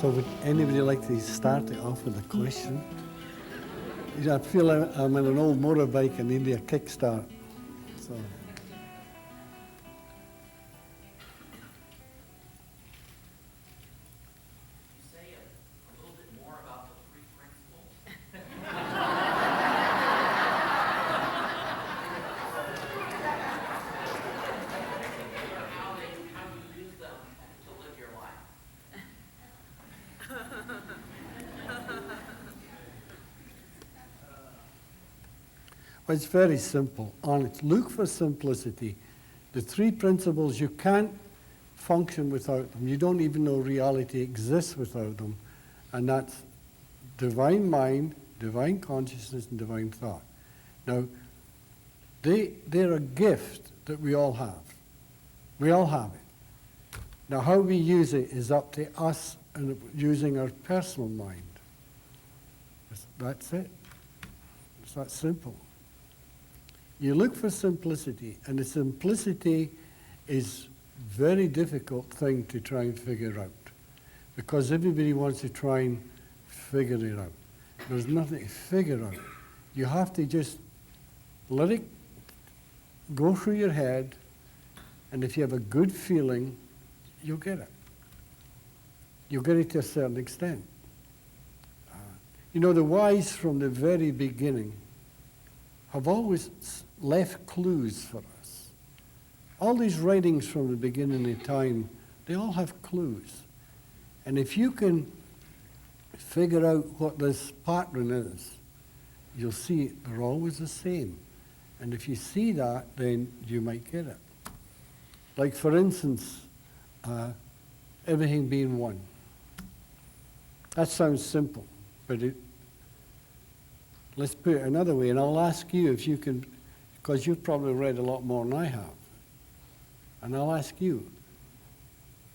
So would anybody like to start it off with a question? I feel I'm in an old motorbike and need a kickstart. So. Well, it's very simple. Honest. Look for simplicity. The three principles, you can't function without them. You don't even know reality exists without them. And that's divine mind, divine consciousness, and divine thought. Now, they're a gift that we all have. We all have it. Now, how we use it is up to us and using our personal mind. That's it. It's that simple. You look for simplicity, and the simplicity is a very difficult thing to try and figure out, because everybody wants to try and figure it out. There's nothing to figure out. You have to just let it go through your head, and if you have a good feeling, you'll get it. You'll get it to a certain extent. You know, the wise from the very beginning have always left clues for us. All these writings from the beginning of time, they all have clues. And if you can figure out what this pattern is, you'll see they're always the same. And if you see that, then you might get it. Like, for instance, everything being one. That sounds simple, but let's put it another way, and I'll ask you if you can, because you've probably read a lot more than I have. And I'll ask you,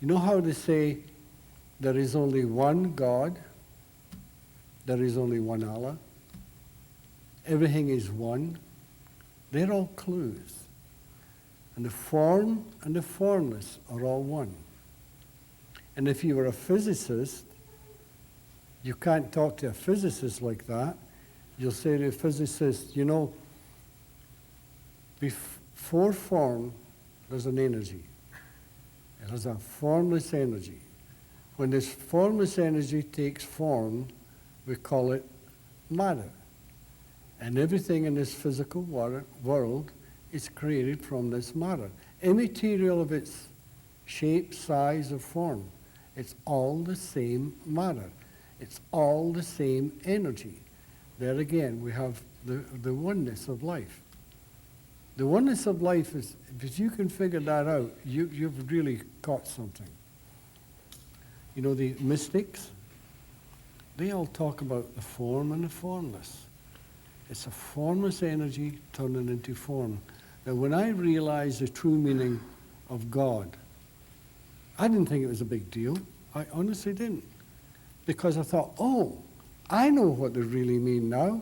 you know how they say there is only one God, there is only one Allah, everything is one? They're all clues. And the form and the formless are all one. And if you were a physicist, you can't talk to a physicist like that. You'll say to a physicist, you know, before form, there's an energy. It has a formless energy. When this formless energy takes form, we call it matter. And everything in this physical world is created from this matter, immaterial of its shape, size, or form. It's all the same matter. It's all the same energy. There again, we have the oneness of life. The oneness of life is, if you can figure that out, you've really caught something. You know, the mystics, they all talk about the form and the formless. It's a formless energy turning into form. Now, when I realized the true meaning of God, I didn't think it was a big deal. I honestly didn't. Because I thought, oh, I know what they really mean now.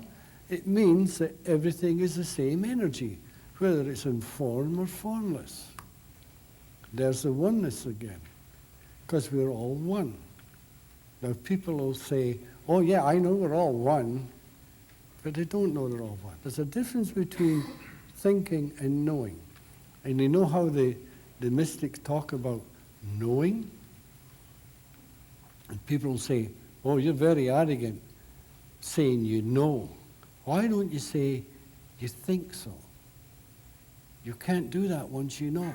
It means that everything is the same energy, whether it's in form or formless. There's the oneness again, because we're all one. Now people will say, oh yeah, I know we're all one, but they don't know they're all one. There's a difference between thinking and knowing. And you know how the mystics talk about knowing? And people will say, oh, you're very arrogant, saying you know. Why don't you say you think so? You can't do that once you know,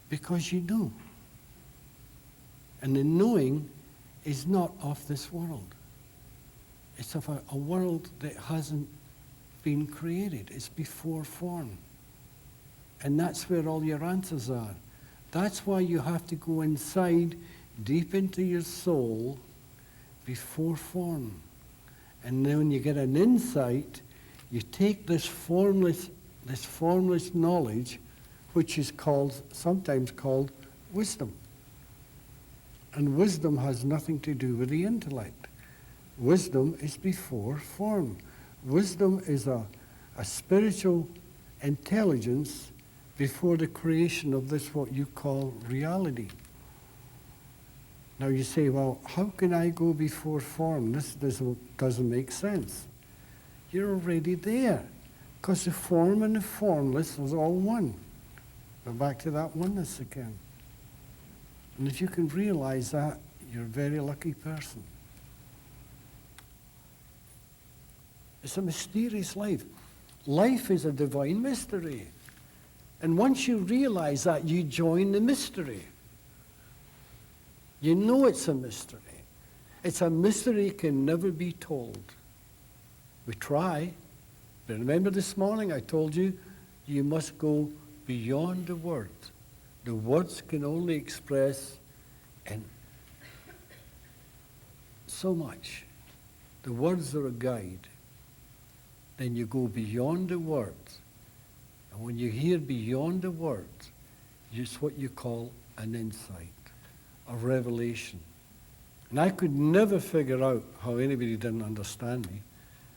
because you know. And the knowing is not of this world. It's of a world that hasn't been created. It's before form. And that's where all your answers are. That's why you have to go inside, deep into your soul, before form. And then when you get an insight, you take this formless knowledge, which is sometimes called wisdom. And wisdom has nothing to do with the intellect. Wisdom is before form. Wisdom is a spiritual intelligence before the creation of this, what you call reality. Now you say, well, how can I go before form? This doesn't make sense. You're already there, because the form and the formless is all one. We're back to that oneness again. And if you can realize that, you're a very lucky person. It's a mysterious life. Life is a divine mystery. And once you realize that, you join the mystery. You know it's a mystery. It's a mystery that can never be told. We try. But remember this morning I told you, you must go beyond the word. The words can only express and so much. The words are a guide. Then you go beyond the words. And when you hear beyond the words, it's what you call an insight, a revelation. And I could never figure out how anybody didn't understand me.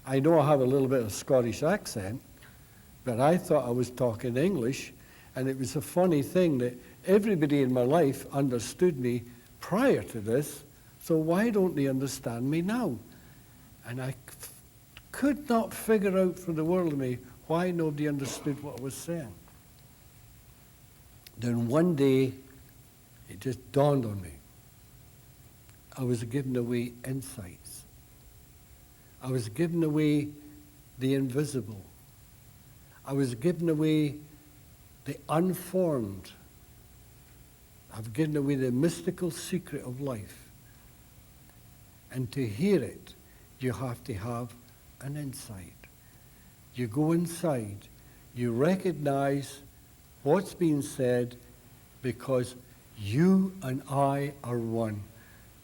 I know I have a little bit of Scottish accent, but I thought I was talking English, and it was a funny thing that everybody in my life understood me prior to this, so why don't they understand me now? And I could not figure out for the world of me why nobody understood what I was saying. Then one day, it just dawned on me. I was giving away insights. I was giving away the invisible. I was giving away the unformed. I've given away the mystical secret of life. And to hear it, you have to have an insight. You go inside, you recognize what's being said, because you and I are one.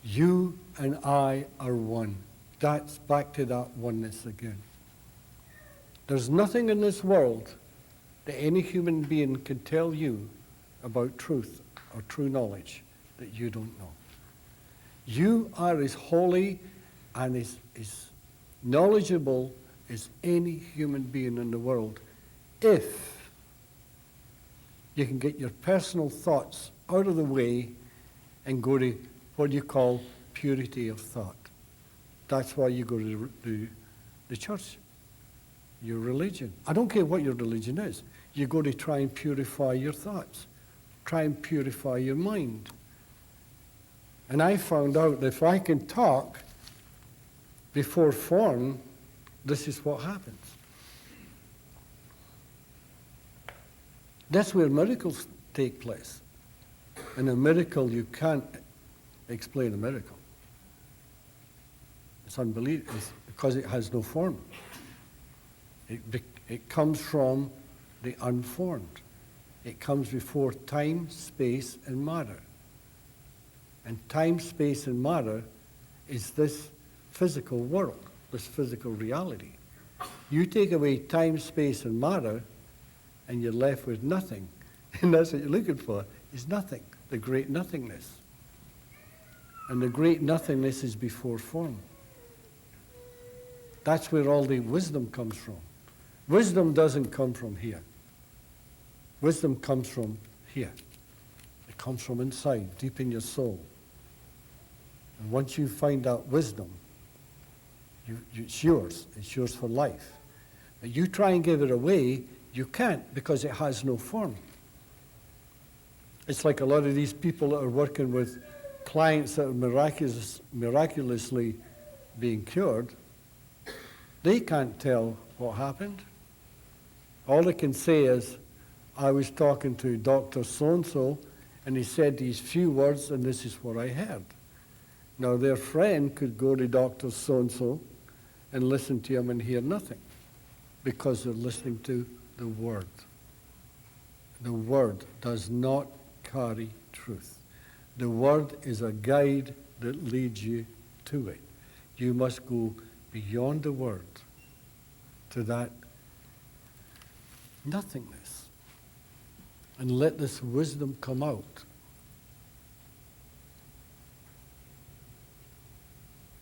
You and I are one. That's back to that oneness again. There's nothing in this world that any human being can tell you about truth or true knowledge that you don't know. You are as holy and as knowledgeable as any human being in the world, if you can get your personal thoughts out of the way and go to what you call purity of thought. That's why you go to the church, your religion. I don't care what your religion is. You go to try and purify your thoughts, try and purify your mind. And I found out that if I can talk before form, this is what happens. That's where miracles take place. And a miracle, you can't explain a miracle. It's unbelievable, because it has no form. It comes from the unformed. It comes before time, space, and matter. And time, space, and matter is this physical world, this physical reality. You take away time, space, and matter, and you're left with nothing. And that's what you're looking for, is nothing, the great nothingness. And the great nothingness is before form. That's where all the wisdom comes from. Wisdom doesn't come from here. Wisdom comes from here. It comes from inside, deep in your soul. And once you find out wisdom, it's yours. It's yours for life. But you try and give it away, you can't, because it has no form. It's like a lot of these people that are working with clients that are miraculously being cured. They can't tell what happened. All they can say is, I was talking to Dr. So-and-so, and he said these few words, and this is what I heard. Now, their friend could go to Dr. So-and-so and listen to him and hear nothing, because they're listening to the Word. The Word does not carry truth. The Word is a guide that leads you to it. You must go beyond the Word to that nothingness and let this wisdom come out.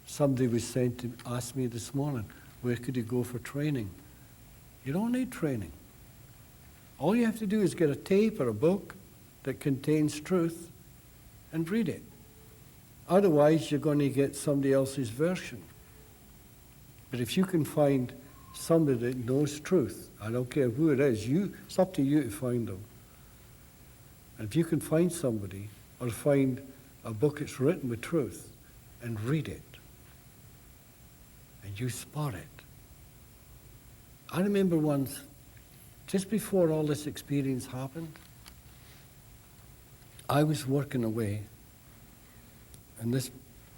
Somebody was saying to ask me this morning, where could you go for training? You don't need training. All you have to do is get a tape or a book that contains truth and read it. Otherwise, you're going to get somebody else's version. But if you can find somebody that knows truth, I don't care who it is, it's up to you to find them. And if you can find somebody, or find a book that's written with truth, and read it, and you spot it. I remember once, just before all this experience happened, I was working away, and this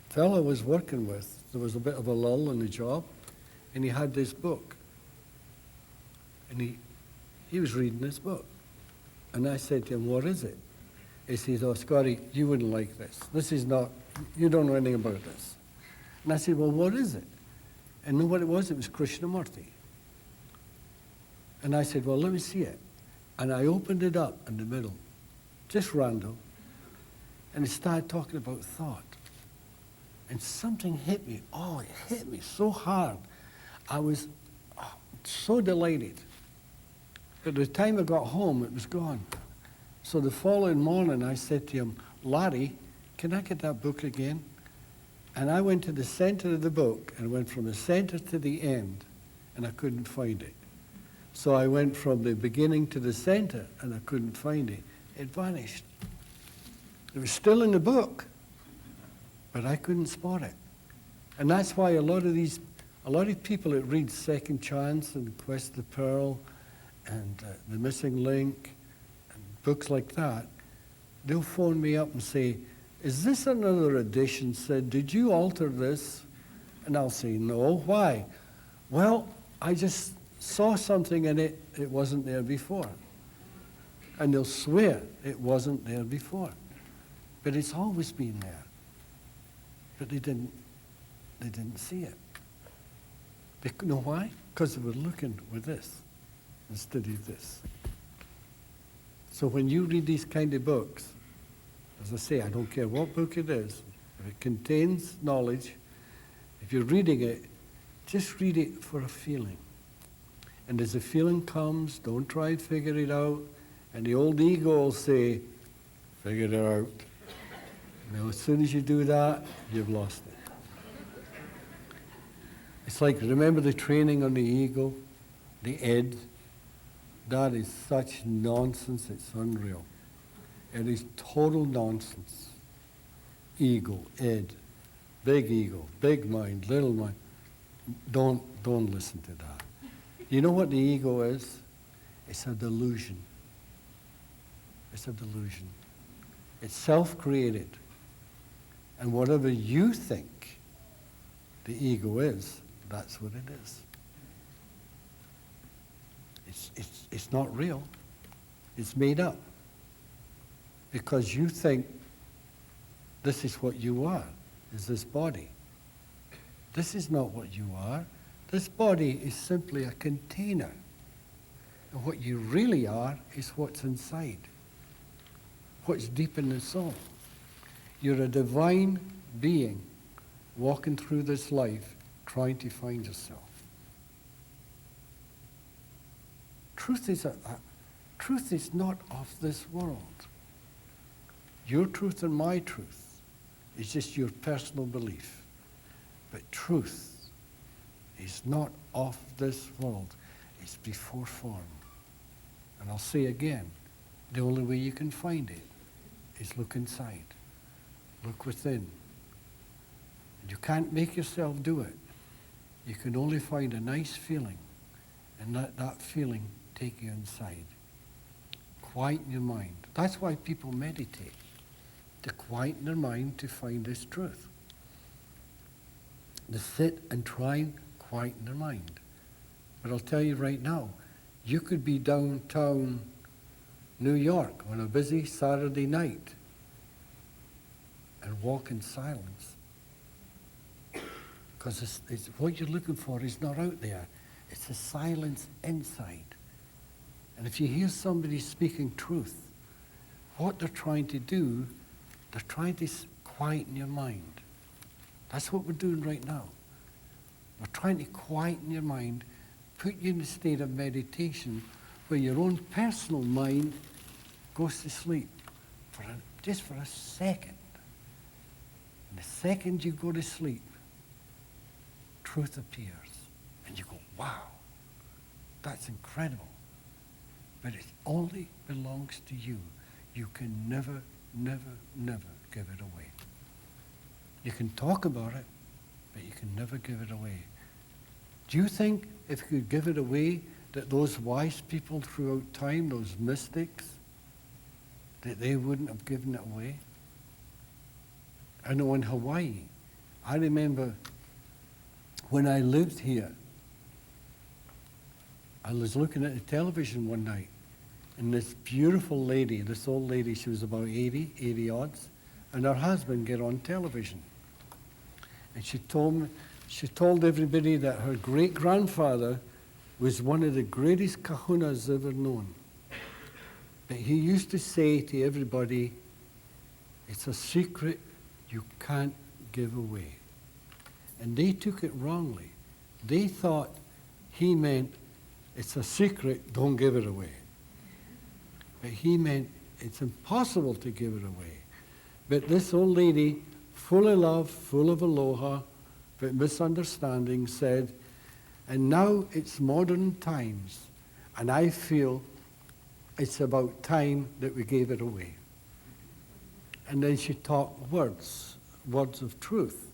fellow I was working with, there was a bit of a lull in the job, and he had this book. And he was reading this book. And I said to him, what is it? He said, oh, Scotty, you wouldn't like this. This is not, you don't know anything about this. And I said, well, what is it? And you know what it was? It was Krishnamurti. And I said, well, let me see it. And I opened it up in the middle, just random, and it started talking about thought. And something hit me. Oh, it hit me so hard. I was so delighted. But by the time I got home, it was gone. So the following morning, I said to him, Larry, can I get that book again? And I went to the center of the book and went from the center to the end, and I couldn't find it. So I went from the beginning to the center, and I couldn't find it. It vanished. It was still in the book, but I couldn't spot it. And that's why a lot of people that read Second Chance and Quest of the Pearl and The Missing Link and books like that, they'll phone me up and say, is this another edition? Said, did you alter this? And I'll say, no. Why? Well, I just saw something in it, it wasn't there before. And they'll swear it wasn't there before. But it's always been there. But they didn't see it. You know why? Because they were looking with this instead of this. So when you read these kind of books, as I say, I don't care what book it is, if it contains knowledge, if you're reading it, just read it for a feeling. And as the feeling comes, don't try and figure it out. And the old ego will say, figure it out. Now, as soon as you do that, you've lost it. It's like, remember the training on the ego, the id? That is such nonsense, it's unreal. It is total nonsense. Ego, id, big mind, little mind. Don't listen to that. You know what the ego is? It's a delusion. It's a delusion. It's self-created. And whatever you think the ego is, that's what it is. It's not real. It's made up. Because you think this is what you are, is this body. This is not what you are. This body is simply a container. And what you really are is what's inside, what's deep in the soul. You're a divine being walking through this life trying to find yourself. Truth is not of this world. Your truth and my truth is just your personal belief. But truth is not of this world. It's before form. And I'll say again, the only way you can find it is look inside. Look within. And you can't make yourself do it. You can only find a nice feeling and let that feeling take you inside. Quieten your mind. That's why people meditate, to quieten their mind to find this truth. To sit and try and quieten their mind. But I'll tell you right now, you could be downtown New York on a busy Saturday night and walk in silence. Because it's what you're looking for is not out there. It's the silence inside. And if you hear somebody speaking truth, what they're trying to do, they're trying to quieten your mind. That's what we're doing right now. We're trying to quieten your mind, put you in a state of meditation where your own personal mind goes to sleep just for a second. And the second you go to sleep, truth appears. And you go, wow, that's incredible. But it only belongs to you. You can never, never, never give it away. You can talk about it, but you can never give it away. Do you think if you could give it away, that those wise people throughout time, those mystics, that they wouldn't have given it away? I know in Hawaii, I remember when I lived here, I was looking at the television one night, and this beautiful lady, this old lady, she was about 80 odds, and her husband get on television. And she told everybody that her great-grandfather was one of the greatest kahunas ever known. But he used to say to everybody, it's a secret you can't give away. And they took it wrongly. They thought he meant, it's a secret, don't give it away. But he meant, it's impossible to give it away. But this old lady, full of love, full of aloha, but misunderstanding, said, and now it's modern times, and I feel it's about time that we gave it away. And then she talked words of truth,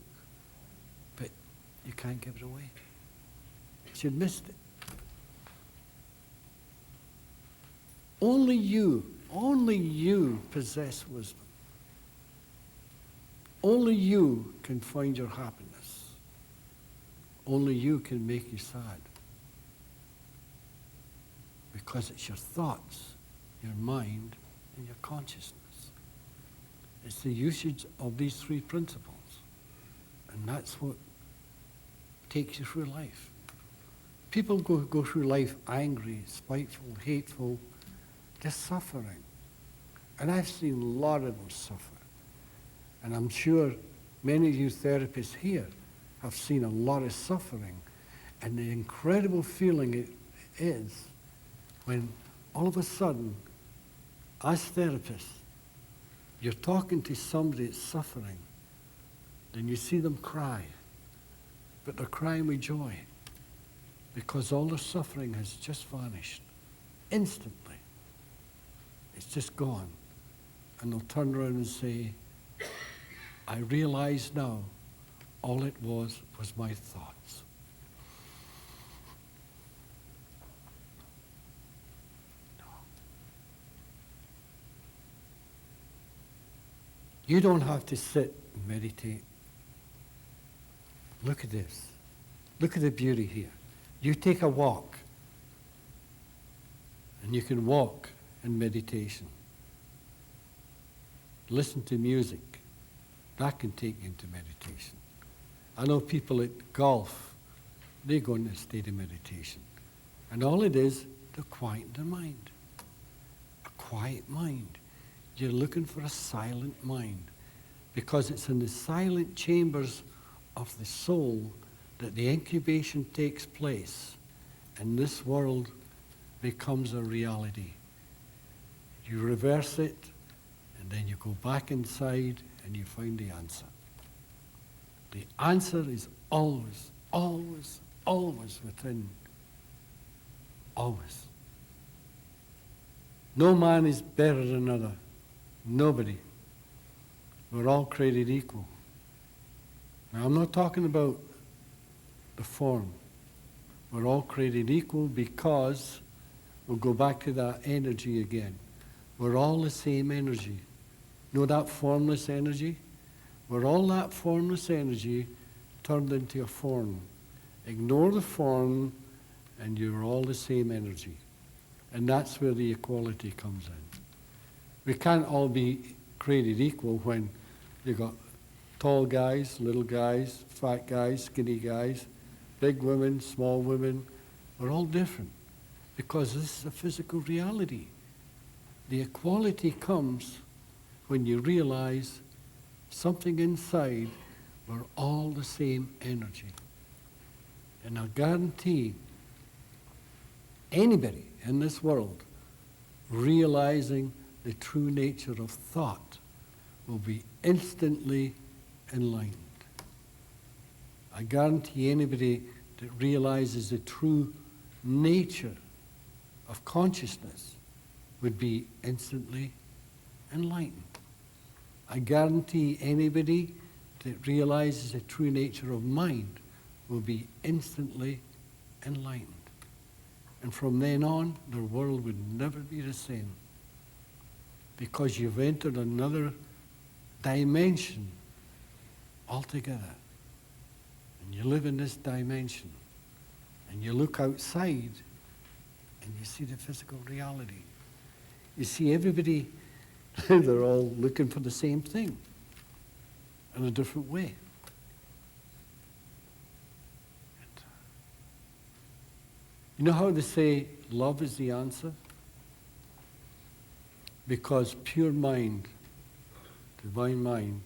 but you can't give it away. She'd missed it. Only you possess wisdom. Only you can find your happiness. Only you can make you sad. Because it's your thoughts, your mind, and your consciousness. It's the usage of these three principles. And that's what takes you through life. People go through life angry, spiteful, hateful, just suffering. And I've seen a lot of them suffer. And I'm sure many of you therapists here have seen a lot of suffering. And the incredible feeling it is when all of a sudden, as therapists, you're talking to somebody that's suffering, then you see them cry. But they're crying with joy because all the suffering has just vanished instantly. It's just gone. And they'll turn around and say, I realize now all it was my thoughts. No. You don't have to sit and meditate. Look at this. Look at the beauty here. You take a walk, and you can walk in meditation. Listen to music. That can take you into meditation. I know people at golf, they go into a state of meditation. And all it is, to quieten their mind. A quiet mind. You're looking for a silent mind. Because it's in the silent chambers of the soul that the incubation takes place. And this world becomes a reality. You reverse it, and then you go back inside, and you find the answer. The answer is always, always, always within. Always. No man is better than another. Nobody. We're all created equal. Now, I'm not talking about the form. We're all created equal because, we'll go back to that energy again. We're all the same energy. Know that formless energy? We're all that formless energy turned into a form. Ignore the form, and you're all the same energy. And that's where the equality comes in. We can't all be created equal when you've got tall guys, little guys, fat guys, skinny guys, big women, small women. We're all different because this is a physical reality. The equality comes when you realize something inside, we're all the same energy. And I guarantee anybody in this world realizing the true nature of thought will be instantly enlightened. I guarantee anybody that realizes the true nature of consciousness would be instantly enlightened. I guarantee anybody that realizes the true nature of mind will be instantly enlightened. And from then on, their world would never be the same, because you've entered another dimension altogether. And you live in this dimension, and you look outside, and you see the physical reality. You see everybody, they're all looking for the same thing in a different way. You know how they say love is the answer? Because pure mind, divine mind,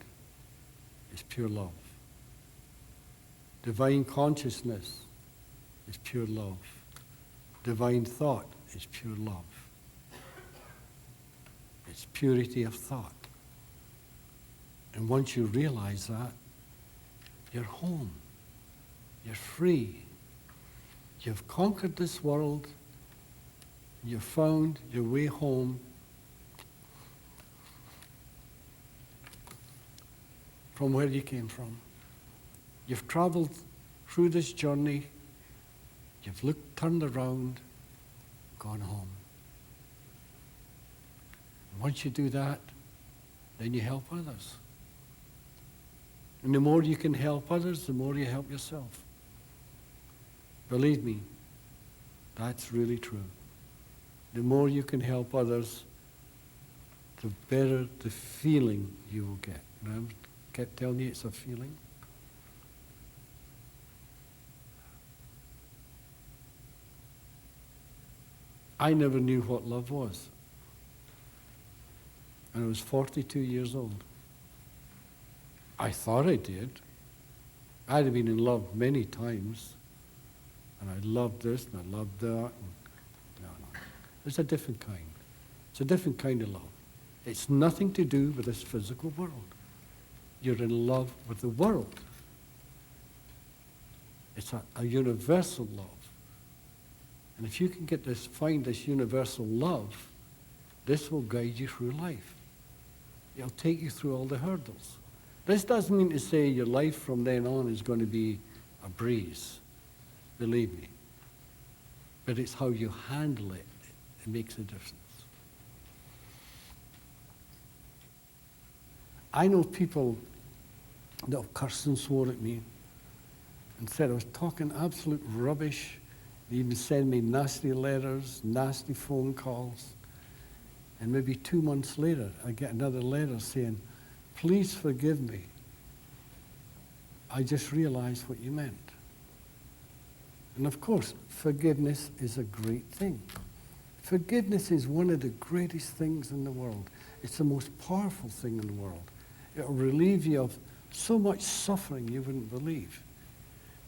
is pure love. Divine consciousness is pure love. Divine thought is pure love. It's purity of thought. And once you realize that, you're home. You're free. You've conquered this world. You've found your way home from where you came from. You've traveled through this journey. You've looked, turned around, gone home. And once you do that, then you help others. And the more you can help others, the more you help yourself. Believe me, that's really true. The more you can help others, the better the feeling you will get. And I kept telling you it's a feeling. I never knew what love was. And I was 42 years old. I thought I did. I'd have been in love many times. And I loved this and I loved that. No. It's a different kind. It's a different kind of love. It's nothing to do with this physical world. You're in love with the world. It's a universal love. And if you can get this, find this universal love, this will guide you through life. It'll take you through all the hurdles. This doesn't mean to say your life from then on is going to be a breeze. Believe me. But it's how you handle it that makes a difference. I know people that have cursed and swore at me and said I was talking absolute rubbish. They even send me nasty letters, nasty phone calls. And maybe 2 months later, I get another letter saying, "Please forgive me. I just realized what you meant." And of course, forgiveness is a great thing. Forgiveness is one of the greatest things in the world. It's the most powerful thing in the world. It will relieve you of so much suffering you wouldn't believe.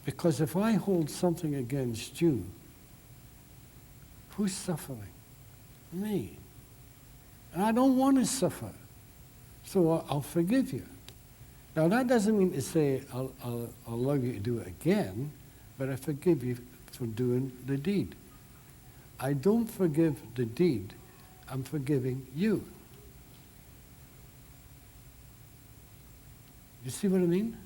Because if I hold something against you, who's suffering? Me. And I don't want to suffer. So I'll forgive you. Now that doesn't mean to say I'll allow you to do it again, but I forgive you for doing the deed. I don't forgive the deed, I'm forgiving you. You see what I mean?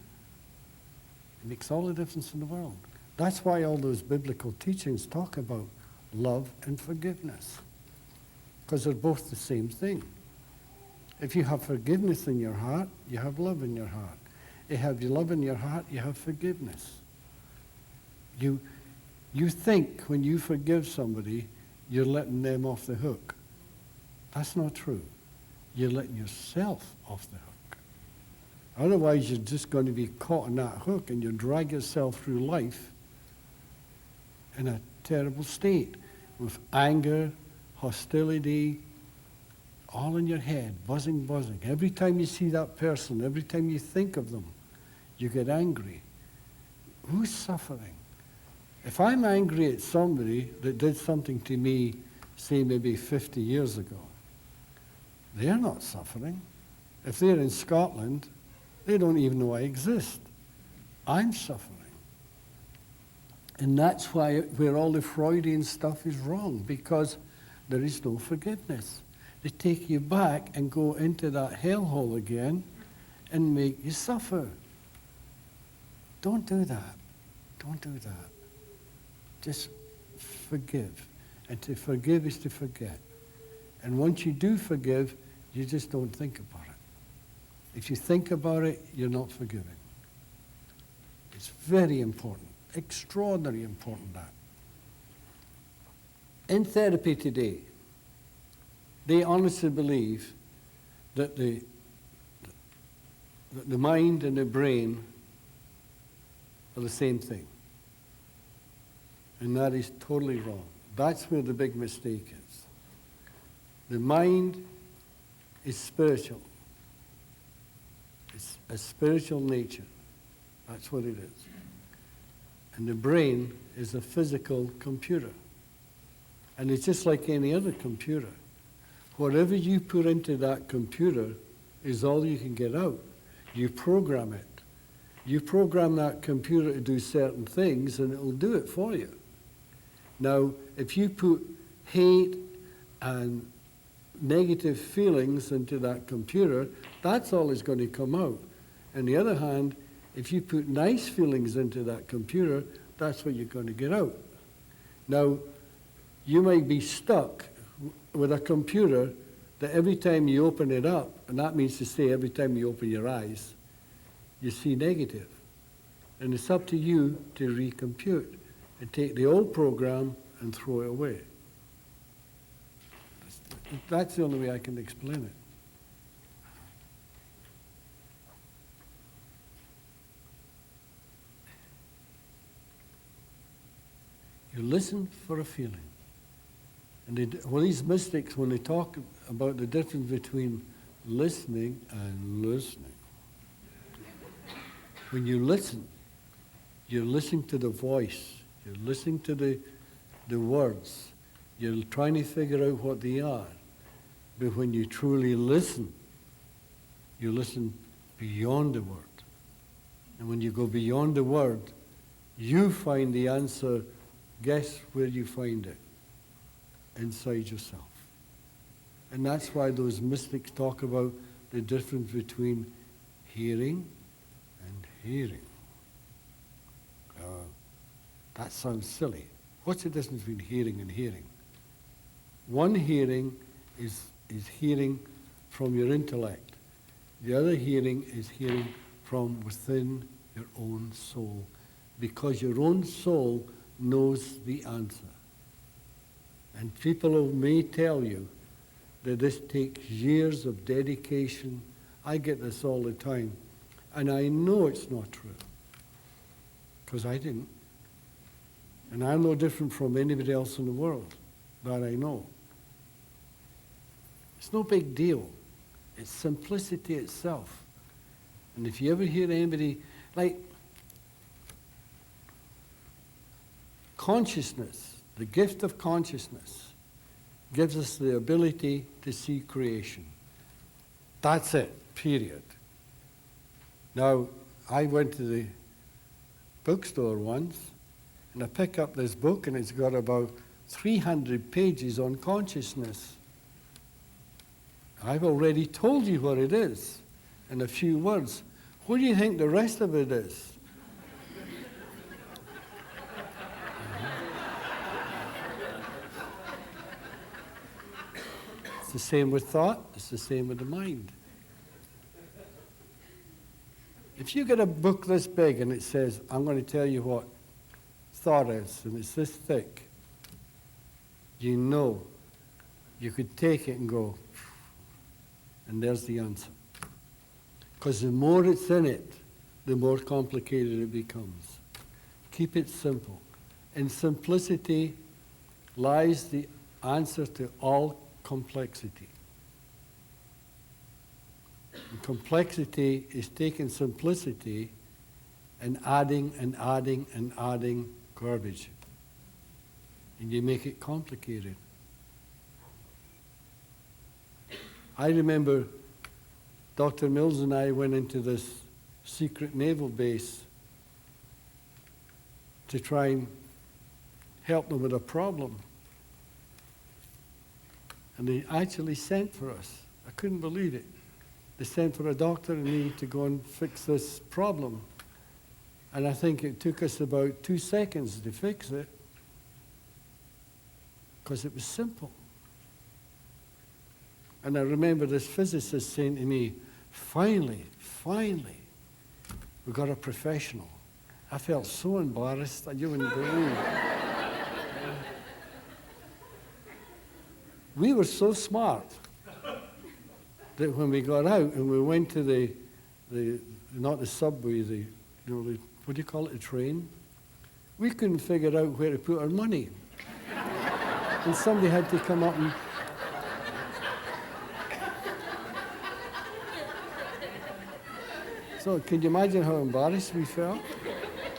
It makes all the difference in the world. That's why all those biblical teachings talk about love and forgiveness, because they're both the same thing. If you have forgiveness in your heart, you have love in your heart. If you have love in your heart, you have forgiveness. You think when you forgive somebody, you're letting them off the hook. That's not true. You're letting yourself off the hook. Otherwise, you're just going to be caught in that hook and you drag yourself through life in a terrible state with anger, hostility, all in your head, buzzing. Every time you see that person, every time you think of them, you get angry. Who's suffering? If I'm angry at somebody that did something to me, say maybe 50 years ago, they're not suffering. If they're in Scotland, They don't even know I exist. I'm suffering. And that's why where all the Freudian stuff is wrong, because there is no forgiveness. They take you back and go into that hellhole again and make you suffer. Don't do that. Don't do that. Just forgive. And to forgive is to forget. And once you do forgive, you just don't think about it. If you think about it, you're not forgiving. It's very important, extraordinarily important that. In therapy today, they honestly believe that the mind and the brain are the same thing. And that is totally wrong. That's where the big mistake is. The mind is spiritual. It's a spiritual nature. That's what it is. And the brain is a physical computer. And it's just like any other computer. Whatever you put into that computer is all you can get out. You program it. You program that computer to do certain things and it will do it for you. Now, if you put hate and negative feelings into that computer, that's all is going to come out. On the other hand, if you put nice feelings into that computer, that's what you're going to get out. Now, you might be stuck with a computer that every time you open it up, and that means to say every time you open your eyes, you see negative. And it's up to you to recompute and take the old program and throw it away. That's the only way I can explain it. You listen for a feeling. And these mystics, when they talk about the difference between listening and listening, when you listen, you're listening to the voice, you're listening to the words, you're trying to figure out what they are. But when you truly listen, you listen beyond the word. And when you go beyond the word, you find the answer. Guess where you find it? Inside yourself. And that's why those mystics talk about the difference between hearing and hearing. That sounds silly. What's the difference between hearing and hearing? One hearing is hearing from your intellect. The other hearing is hearing from within your own soul, because your own soul knows the answer. And people may tell you that this takes years of dedication. I get this all the time. And I know it's not true, because I didn't. And I'm no different from anybody else in the world that I know. It's no big deal. It's simplicity itself. And if you ever hear anybody, like, consciousness, the gift of consciousness, gives us the ability to see creation. That's it, period. Now, I went to the bookstore once, and I pick up this book, and it's got about 300 pages on consciousness. I've already told you what it is in a few words. What do you think the rest of it is? It's the same with thought, it's the same with the mind. If you get a book this big and it says, I'm going to tell you what thought is, and it's this thick, you know you could take it and go, and there's the answer. Because the more it's in it, the more complicated it becomes. Keep it simple. In simplicity lies the answer to all complexity. And complexity is taking simplicity and adding and adding and adding garbage. And you make it complicated. I remember Dr. Mills and I went into this secret naval base to try and help them with a problem. And they actually sent for us. I couldn't believe it. They sent for a doctor and me to go and fix this problem. And I think it took us about 2 seconds to fix it, because it was simple. And I remember this physicist saying to me, finally, we got a professional. I felt so embarrassed that you wouldn't believe. We were so smart that when we got out and we went to the not the subway, the what do you call it, the train, we couldn't figure out where to put our money. And somebody had to come up and so can you imagine how embarrassed we felt?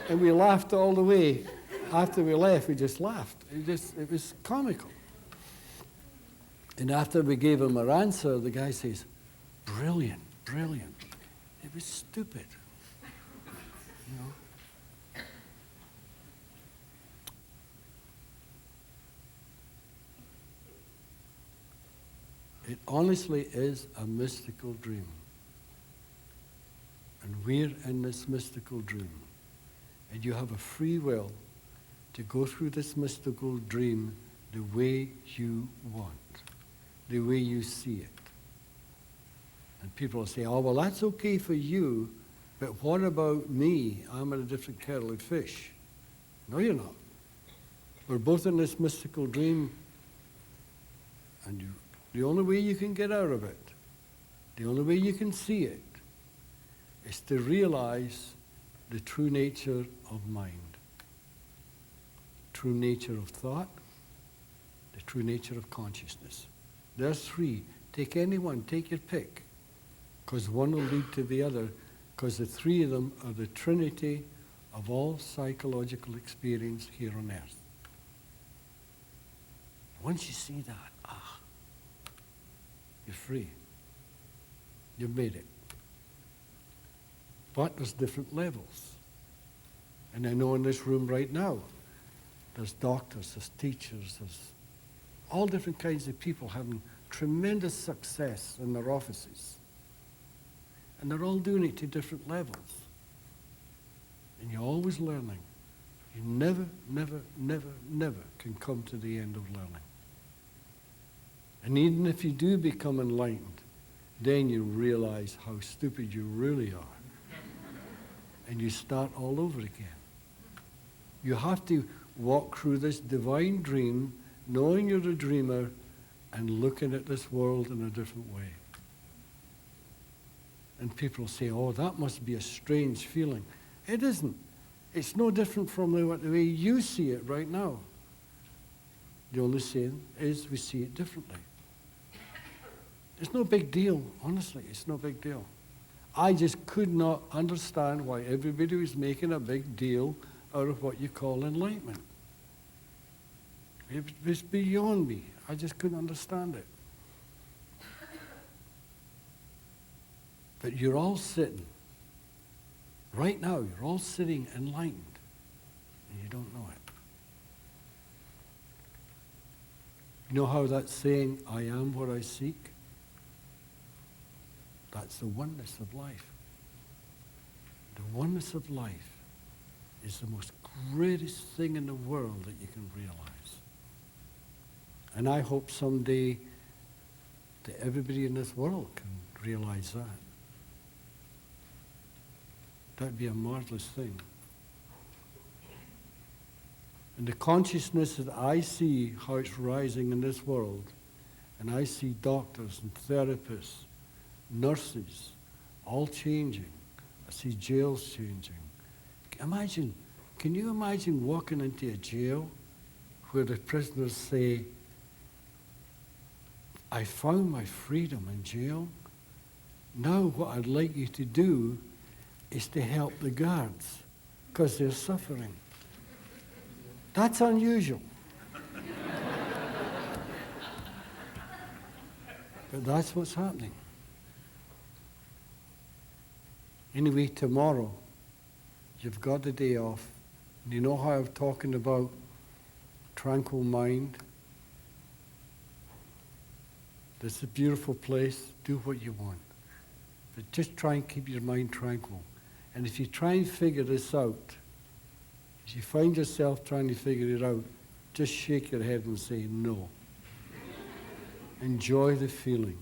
And we laughed all the way. After we left, we just laughed. It was comical. And after we gave him our answer, the guy says, brilliant. It was stupid. You know? It honestly is a mystical dream. And we're in this mystical dream. And you have a free will to go through this mystical dream the way you want, the way you see it. And people will say, oh, well, that's okay for you, but what about me? I'm in a different kettle of fish. No, you're not. We're both in this mystical dream, and the only way you can get out of it, the only way you can see it, is to realize the true nature of mind, true nature of thought, the true nature of consciousness. There's three. Take any one, take your pick, because one will lead to the other, because the three of them are the trinity of all psychological experience here on earth. Once you see that, you're free. You've made it. But there's different levels. And I know in this room right now, there's doctors, there's teachers, there's all different kinds of people having tremendous success in their offices. And they're all doing it to different levels. And you're always learning. You never can come to the end of learning. And even if you do become enlightened, then you realize how stupid you really are. And you start all over again. You have to walk through this divine dream, knowing you're a dreamer, and looking at this world in a different way. And people say, oh, that must be a strange feeling. It isn't. It's no different from the way you see it right now. The only thing is we see it differently. It's no big deal, honestly, it's no big deal. I just could not understand why everybody was making a big deal out of what you call enlightenment. It was beyond me. I just couldn't understand it. But you're all sitting, right now, you're all sitting enlightened, and you don't know it. You know how that saying, I am what I seek? That's the oneness of life. The oneness of life is the most greatest thing in the world that you can realize. And I hope someday that everybody in this world can realize that. That'd be a marvelous thing. And the consciousness that I see how it's rising in this world, and I see doctors and therapists, nurses, all changing. I see jails changing. Can you imagine walking into a jail where the prisoners say, I found my freedom in jail. Now what I'd like you to do is to help the guards because they're suffering. That's unusual. But that's what's happening. Anyway, tomorrow, you've got the day off. And you know how I'm talking about tranquil mind? This is a beautiful place. Do what you want. But just try and keep your mind tranquil. And if you try and figure this out, if you find yourself trying to figure it out, just shake your head and say no. Enjoy the feeling.